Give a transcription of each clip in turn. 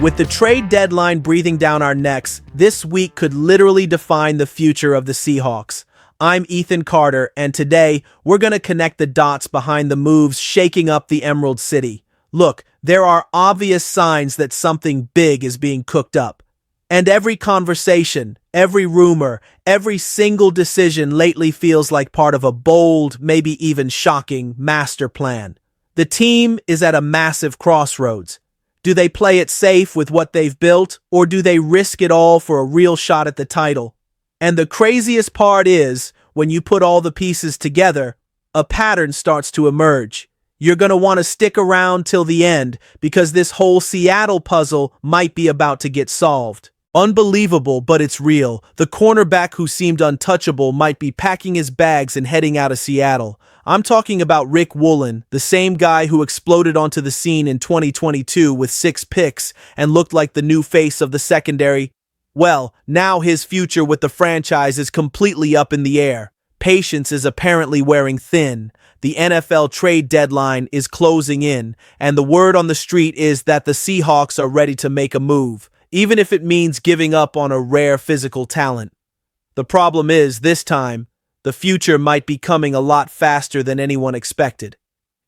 With the trade deadline breathing down our necks, this week could literally define the future of the Seahawks. I'm Ethan Carter, and today we're going to connect the dots behind the moves shaking up the Emerald City. Look, there are obvious signs that something big is being cooked up. And every conversation, every rumor, every single decision lately feels like part of a bold, maybe even shocking master plan. The team is at a massive crossroads. Do they play it safe with what they've built, or do they risk it all for a real shot at the title? And the craziest part is, when you put all the pieces together, a pattern starts to emerge. You're going to want to stick around till the end, because this whole Seattle puzzle might be about to get solved. Unbelievable, but it's real. The cornerback who seemed untouchable might be packing his bags and heading out of Seattle. I'm talking about Rick Woolen, the same guy who exploded onto the scene in 2022 with 6 picks and looked like the new face of the secondary. Well, now his future with the franchise is completely up in the air. Patience is apparently wearing thin. The NFL trade deadline is closing in, and the word on the street is that the Seahawks are ready to make a move, even if it means giving up on a rare physical talent. The problem is, this time, the future might be coming a lot faster than anyone expected.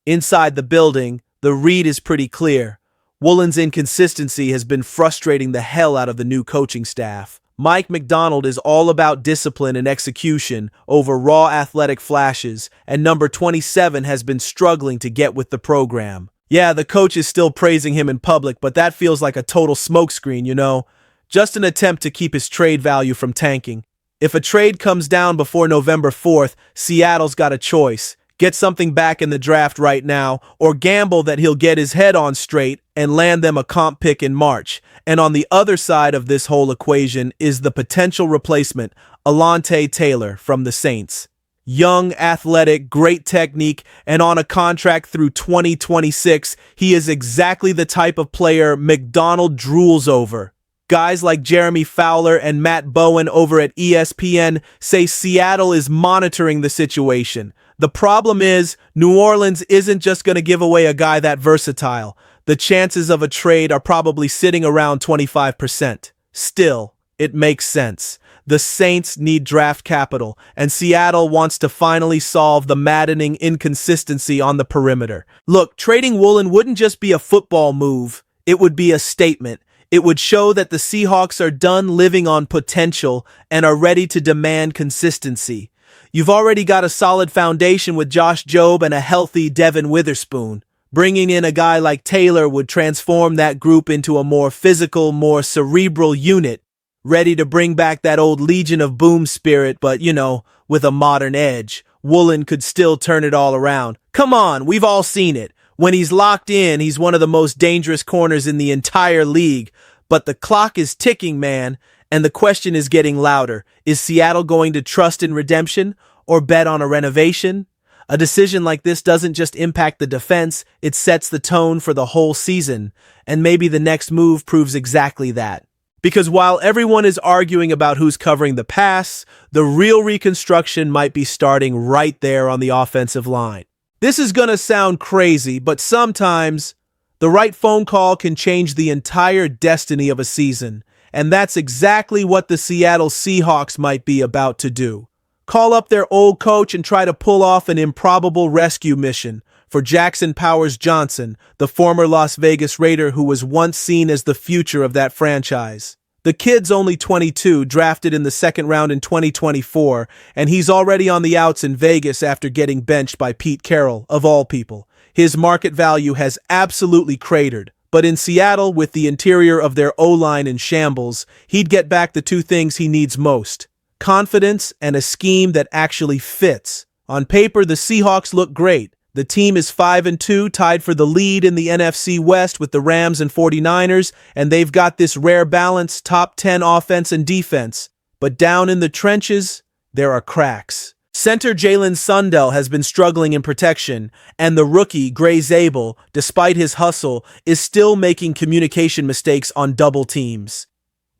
Inside the building, the read is pretty clear. Woolen's inconsistency has been frustrating the hell out of the new coaching staff. Mike McDonald is all about discipline and execution over raw athletic flashes, and number 27 has been struggling to get with the program. Yeah, the coach is still praising him in public, but that feels like a total smokescreen, you know? Just an attempt to keep his trade value from tanking. If a trade comes down before November 4th, Seattle's got a choice. Get something back in the draft right now, or gamble that he'll get his head on straight and land them a comp pick in March. And on the other side of this whole equation is the potential replacement, Alontae Taylor from the Saints. Young, athletic, great technique, and on a contract through 2026, he is exactly the type of player McDonald drools over. Guys like Jeremy Fowler and Matt Bowen over at ESPN say Seattle is monitoring the situation. The problem is, New Orleans isn't just going to give away a guy that versatile. The chances of a trade are probably sitting around 25%. Still, it makes sense. The Saints need draft capital, and Seattle wants to finally solve the maddening inconsistency on the perimeter. Look, trading Woolen wouldn't just be a football move. It would be a statement. It would show that the Seahawks are done living on potential and are ready to demand consistency. You've already got a solid foundation with Josh Jobe and a healthy Devin Witherspoon. Bringing in a guy like Taylor would transform that group into a more physical, more cerebral unit, ready to bring back that old Legion of Boom spirit, but, you know, with a modern edge. Woolen could still turn it all around. Come on, we've all seen it. When he's locked in, he's one of the most dangerous corners in the entire league. But the clock is ticking, man, and the question is getting louder. Is Seattle going to trust in redemption or bet on a renovation? A decision like this doesn't just impact the defense, it sets the tone for the whole season. And maybe the next move proves exactly that. Because while everyone is arguing about who's covering the pass, the real reconstruction might be starting right there on the offensive line. This is going to sound crazy, but sometimes the right phone call can change the entire destiny of a season, and that's exactly what the Seattle Seahawks might be about to do. Call up their old coach and try to pull off an improbable rescue mission for Jackson Powers Johnson, the former Las Vegas Raider who was once seen as the future of that franchise. The kid's only 22, drafted in the second round in 2024, and he's already on the outs in Vegas after getting benched by Pete Carroll, of all people. His market value has absolutely cratered, but in Seattle, with the interior of their O-line in shambles, he'd get back the two things he needs most: confidence and a scheme that actually fits. On paper, the Seahawks look great. The team is 5-2, tied for the lead in the NFC West with the Rams and 49ers, and they've got this rare balance, top 10 offense and defense. But down in the trenches, there are cracks. Center Jalen Sundell has been struggling in protection, and the rookie, Gray Zabel, despite his hustle, is still making communication mistakes on double teams.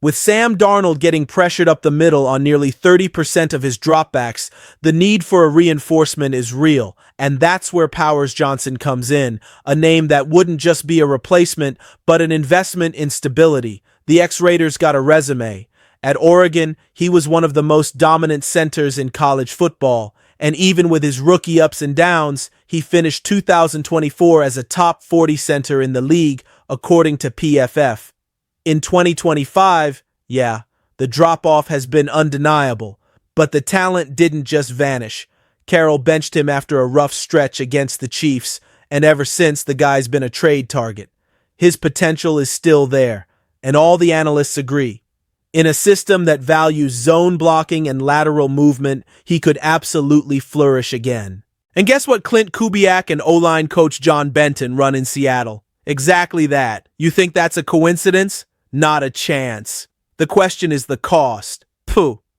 With Sam Darnold getting pressured up the middle on nearly 30% of his dropbacks, the need for a reinforcement is real, and that's where Powers Johnson comes in, a name that wouldn't just be a replacement, but an investment in stability. The ex-Raiders got a resume. At Oregon, he was one of the most dominant centers in college football, and even with his rookie ups and downs, he finished 2024 as a top 40 center in the league, according to PFF. In 2025, the drop-off has been undeniable, but the talent didn't just vanish. Carroll benched him after a rough stretch against the Chiefs, and ever since the guy's been a trade target. His potential is still there, and all the analysts agree. In a system that values zone blocking and lateral movement, he could absolutely flourish again. And guess what Clint Kubiak and O-line coach John Benton run in Seattle? Exactly that. You think that's a coincidence? Not a chance. The question is the cost.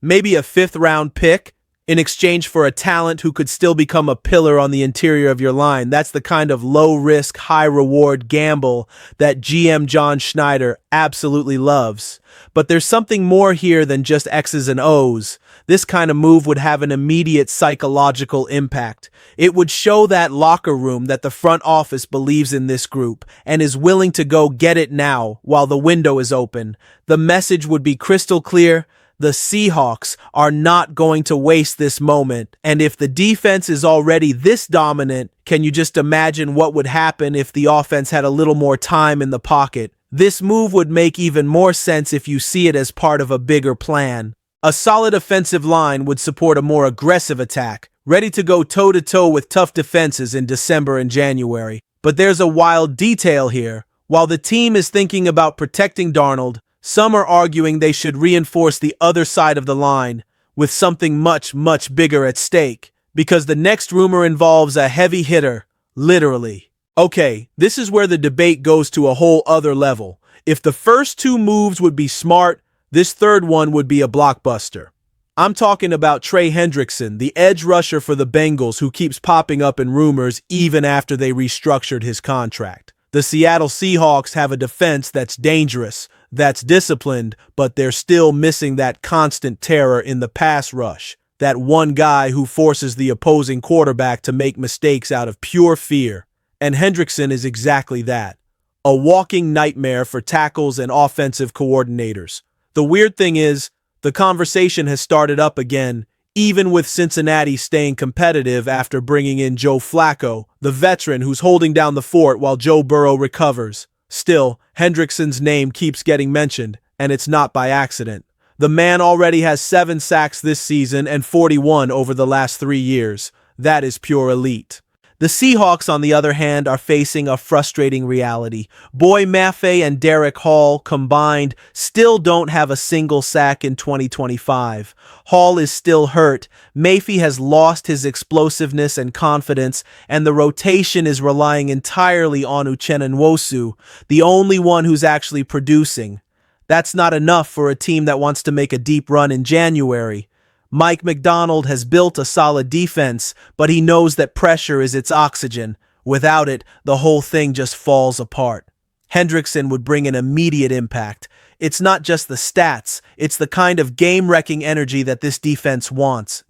Maybe a fifth-round pick in exchange for a talent who could still become a pillar on the interior of your line. That's the kind of low-risk, high-reward gamble that GM John Schneider absolutely loves. But there's something more here than just X's and O's. This kind of move would have an immediate psychological impact. It would show that locker room that the front office believes in this group and is willing to go get it now while the window is open. The message would be crystal clear. The Seahawks are not going to waste this moment, and if the defense is already this dominant, can you just imagine what would happen if the offense had a little more time in the pocket? This move would make even more sense if you see it as part of a bigger plan. A solid offensive line would support a more aggressive attack, ready to go toe-to-toe with tough defenses in December and January. But there's a wild detail here. While the team is thinking about protecting Darnold, some are arguing they should reinforce the other side of the line with something much, much bigger at stake, because the next rumor involves a heavy hitter, literally. Okay, this is where the debate goes to a whole other level. If the first two moves would be smart, this third one would be a blockbuster. I'm talking about Trey Hendrickson, the edge rusher for the Bengals who keeps popping up in rumors even after they restructured his contract. The Seattle Seahawks have a defense that's dangerous, that's disciplined, but they're still missing that constant terror in the pass rush. That one guy who forces the opposing quarterback to make mistakes out of pure fear. And Hendrickson is exactly that. A walking nightmare for tackles and offensive coordinators. The weird thing is, the conversation has started up again, even with Cincinnati staying competitive after bringing in Joe Flacco, the veteran who's holding down the fort while Joe Burrow recovers. Still, Hendrickson's name keeps getting mentioned, and it's not by accident. The man already has 7 sacks this season and 41 over the last 3 years. That is pure elite. The Seahawks, on the other hand, are facing a frustrating reality. Boy Maffei and Derek Hall combined still don't have a single sack in 2025. Hall is still hurt, Maffei has lost his explosiveness and confidence, and the rotation is relying entirely on Uchenna Nwosu, the only one who's actually producing. That's not enough for a team that wants to make a deep run in January. Mike Macdonald has built a solid defense, but he knows that pressure is its oxygen. Without it, the whole thing just falls apart. Hendrickson would bring an immediate impact. It's not just the stats, it's the kind of game-wrecking energy that this defense wants,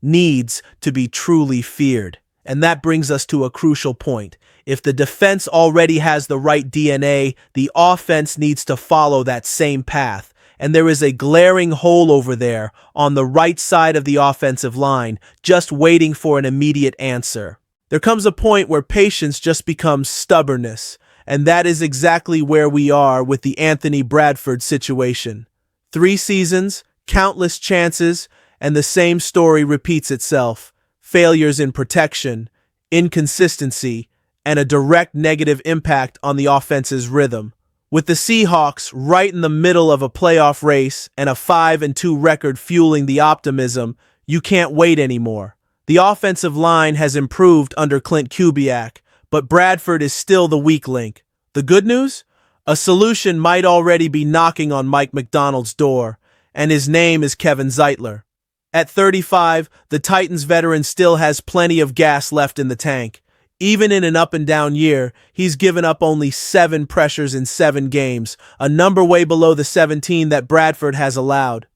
needs to be truly feared. And that brings us to a crucial point. If the defense already has the right DNA, the offense needs to follow that same path. And there is a glaring hole over there on the right side of the offensive line, just waiting for an immediate answer. There comes a point where patience just becomes stubbornness, and that is exactly where we are with the Anthony Bradford situation. 3 seasons, countless chances, and the same story repeats itself. Failures in protection, inconsistency, and a direct negative impact on the offense's rhythm. With the Seahawks right in the middle of a playoff race and a 5-2 record fueling the optimism, you can't wait anymore. The offensive line has improved under Clint Kubiak, but Bradford is still the weak link. The good news? A solution might already be knocking on Mike Macdonald's door, and his name is Kevin Zeitler. At 35, the Titans veteran still has plenty of gas left in the tank. Even in an up-and-down year, he's given up only 7 pressures in 7 games, a number way below the 17 that Bradford has allowed.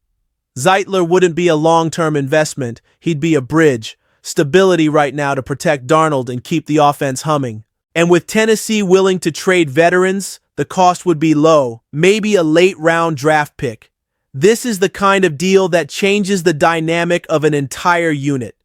Zeitler wouldn't be a long-term investment, he'd be a bridge, stability right now to protect Darnold and keep the offense humming. And with Tennessee willing to trade veterans, the cost would be low, maybe a late-round draft pick. This is the kind of deal that changes the dynamic of an entire unit.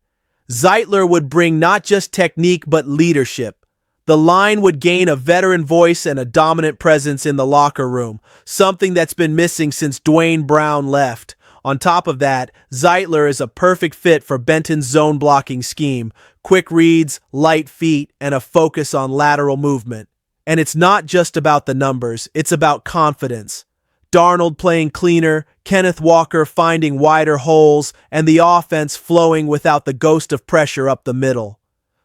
Zeitler would bring not just technique but leadership. The line would gain a veteran voice and a dominant presence in the locker room, something that's been missing since Dwayne Brown left. On top of that, Zeitler is a perfect fit for Benton's zone blocking scheme, quick reads, light feet, and a focus on lateral movement. And it's not just about the numbers, it's about confidence. Darnold playing cleaner, Kenneth Walker finding wider holes, and the offense flowing without the ghost of pressure up the middle.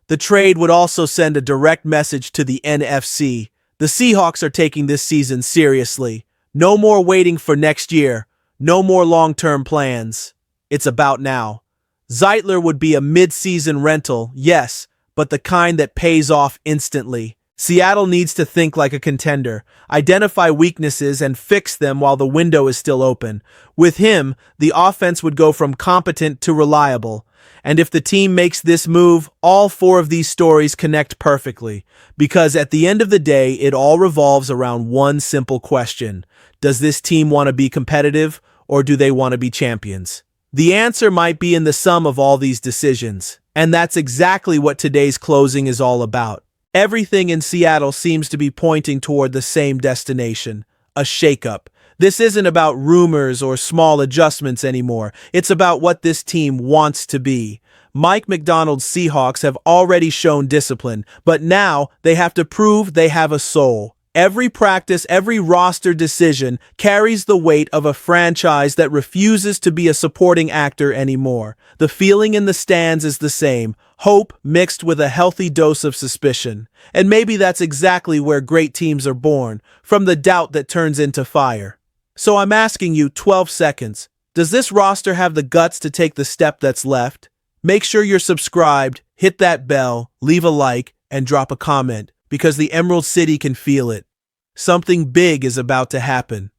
The trade would also send a direct message to the NFC. The Seahawks are taking this season seriously. No more waiting for next year. No more long-term plans. It's about now. Zeitler would be a mid-season rental, yes, but the kind that pays off instantly. Seattle needs to think like a contender, identify weaknesses and fix them while the window is still open. With him, the offense would go from competent to reliable. And if the team makes this move, all 4 of these stories connect perfectly. Because at the end of the day, it all revolves around one simple question. Does this team want to be competitive, or do they want to be champions? The answer might be in the sum of all these decisions. And that's exactly what today's closing is all about. Everything in Seattle seems to be pointing toward the same destination, a shakeup. This isn't about rumors or small adjustments anymore. It's about what this team wants to be. Mike Macdonald's Seahawks have already shown discipline, but now they have to prove they have a soul. Every practice, every roster decision carries the weight of a franchise that refuses to be a supporting actor anymore. The feeling in the stands is the same, hope mixed with a healthy dose of suspicion. And maybe that's exactly where great teams are born, from the doubt that turns into fire. So I'm asking you, 12 seconds, does this roster have the guts to take the step that's left? Make sure you're subscribed, hit that bell, leave a like, and drop a comment, because the Emerald City can feel it. Something big is about to happen.